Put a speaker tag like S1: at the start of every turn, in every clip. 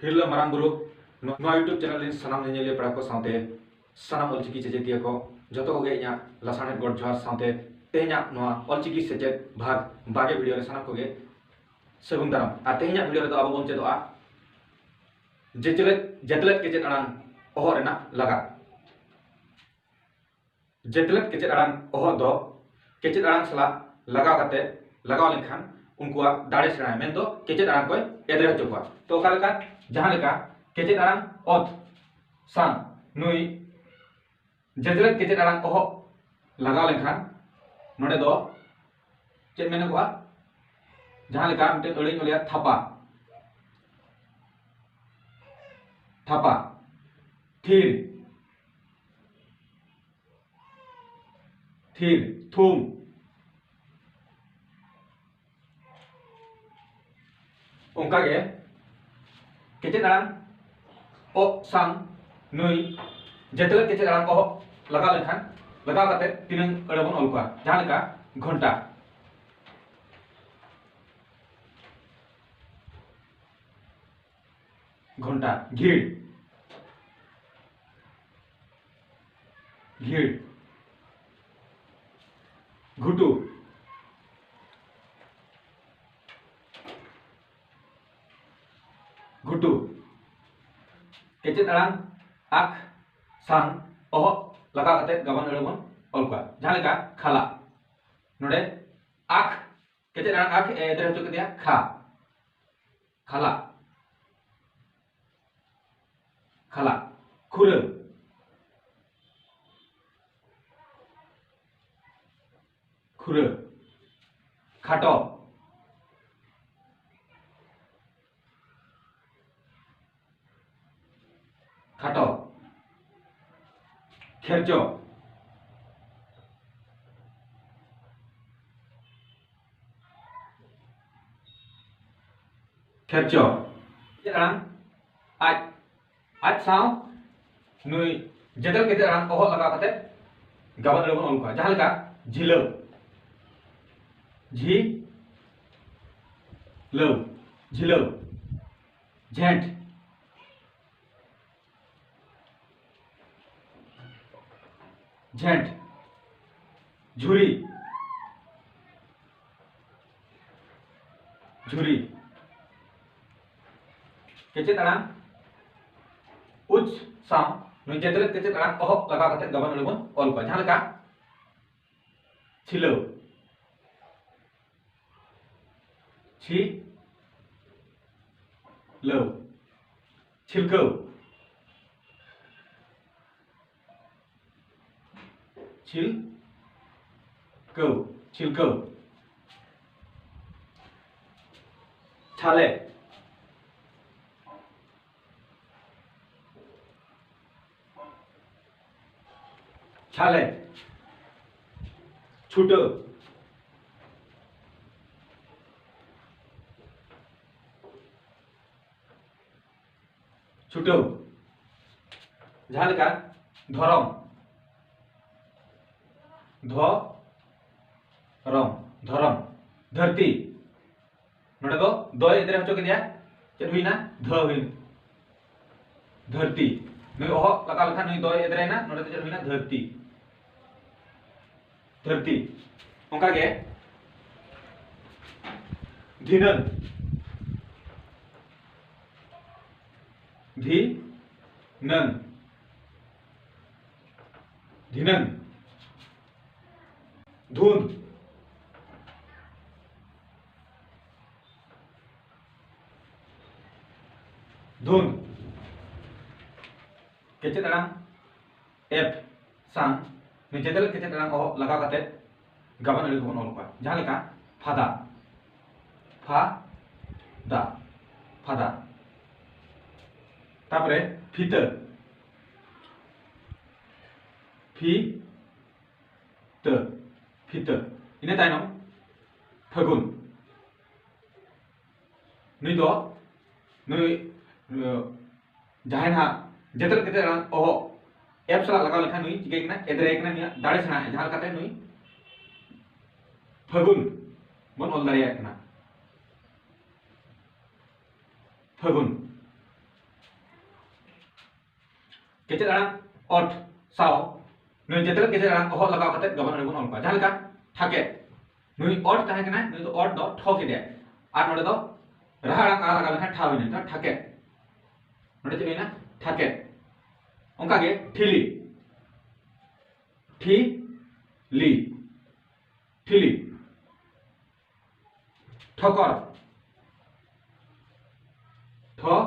S1: हिरला मारांग बुरु नोआ YouTube channel in सनाम नेनेलिया पड़ा को साथे सनाम ऑलचिकी चेचेतिया को जतो को गे इया लासाने गॉड जोहार साथे तेहना नोआ ऑलचिकी सेचेत भाग बागे वीडियो रे सनाम को गे सगुन दाराम आ तेहना वीडियो रे दो आबो बोन चेदोआ जेतलेट केचेत अड़ांग ओहो रेना लगा जेतलेट केचेत अड़ांग ओहो दो केचेत अड़ांग सला लगाव काते लगाव लेखान उनकुआ दाड़े सेना मेन दो केचेत अड़ांग कोय एदरे हचो कोआ तो ओका लेका जहां लेका केचेत अड़ांग ओत सान नुई जेतलेट केचेत अड़ांग ओहो लगाव लेखान नोडे दो चेत मेन कोआ जहां लेका मिटे अड़िंग ओलिया थापा थापा थीर थीर थूम उनका गे केचेत अड़ांग ओ सांग नुई जेतलेट केचेत अड़ांग ओहो लगाव लेखान लगाव काते तिनंग अड़बन ऑल कोआ जहां लेका घंटा घंटा घीड़ घीड़ घुटू घुटू केचेत अड़ांग आख सांग ओहो लगा काते गबन अड़बन ऑल कोआ जहां लेका खाला नोडे आख केचेत अड़ांग आख एदरे हचो केदिया खा खाला खाला खुर खुर खाटो खाटो खेरचो खेरचो अड़ांग आज आज साव नुई जेतल केते अड़ांग ओहो लगा काते गबन अड़बन ऑल कोआ जहां लेका झिलो झी लो झिलो झेंट झेंट झुरी झुरी केचेत अड़ांग उच्च साम नुई जेतलेट केचेत अड़ांग ओहो लगा काते गबन अड़बन ऑल कोआ जहां लेका छिलो छी लो छिलको छिलको छिलको छाले छाले छूटो छूटो जहां लेका धरम धरम धरम धरती नोडे दो दो एदरे हचो केदिया चेद हुइना ध हुइन धरती नुई ओहो लगा लेखा नुई दो एदरे ना नोडे चेद हुइना धरती धरती ओंका गे धिनन धिनन धिनन धुंध धुंध केचेत अड़ांग एप सांग नुई जेतलेट केचेत अड़ांग ओहो लगा काते गबन अड़बन ऑल कोआ जहां लेका फादा फादा फादा तापरे फीतर फीतर इने तायनम फगुन नुई दो नुई जहां जेतल केते ओहो एप सला लगा लेखा नुई चिके कना एदरे कना निया दाड़े सेना जहां काते नुई फगुन बन ऑल दाड़े कना फागुन kecet arang ot sao nui jetel kecet arang ohot lagaw kate gaban ari bon ol kwa jahan leka thake nui ot tahe kana nui do ot do thok ide ar node do raha arang a lagaw lekhan thau ine ta thake node cheli na thake onka ge thili thili thili thokor thokor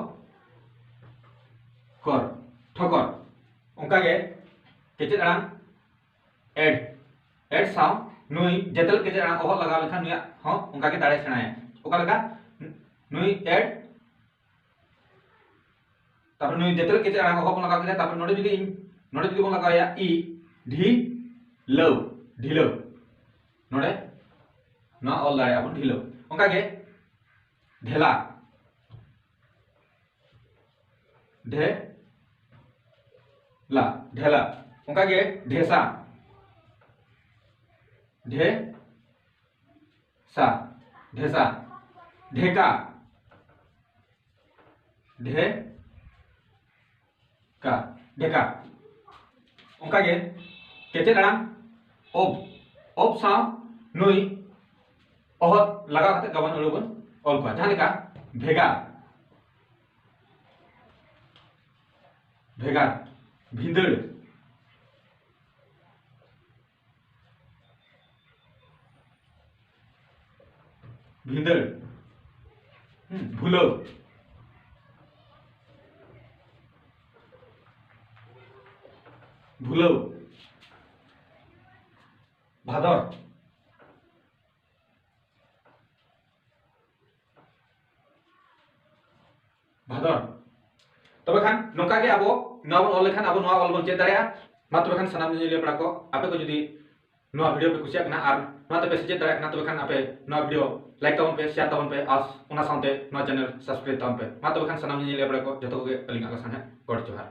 S1: thokor onka ge kecet arang ed sao nui jetel kecet arang ohot lagaw lekhan nuya ho onka ge dare senaya oka leka nui ed tapor nui jetel kecet arang ohot lagaw kete tapor node judi bon lagaw ya i ढिलो नोडे ना all दाड़े अपन ढिलो ओंका गे ढेला ढेला ढेला ओंका गे ढेसा ढेसा ढेसा ढेका ढेका ढेका ओंका गे केचे दाड़ाम ob sao nui ohot lagaw kate gaban ulubon ol kwa jahan leka bhegar bhegar bhindar bhindar bhulo bhulo Bhadar Bhadar तबे खान नोका गे आबो नवा बन ऑल लेखान आबो नवा ऑल बन चेक दाड़ेया मा तबे खान सनाम निले पड़ा को आपे को जदी नवा वीडियो पे कुसिया कना आर मा तबे से चेक दाड़े कना तबे खान आपे नवा वीडियो लाइक ताबन पे शेयर ताबन पे आस उना साउंटे नवा चैनल सब्सक्राइब ताबन पे मा तबे खान सनाम निले पड़ा को जतो गे अलिंगा का साने गॉड जोहार।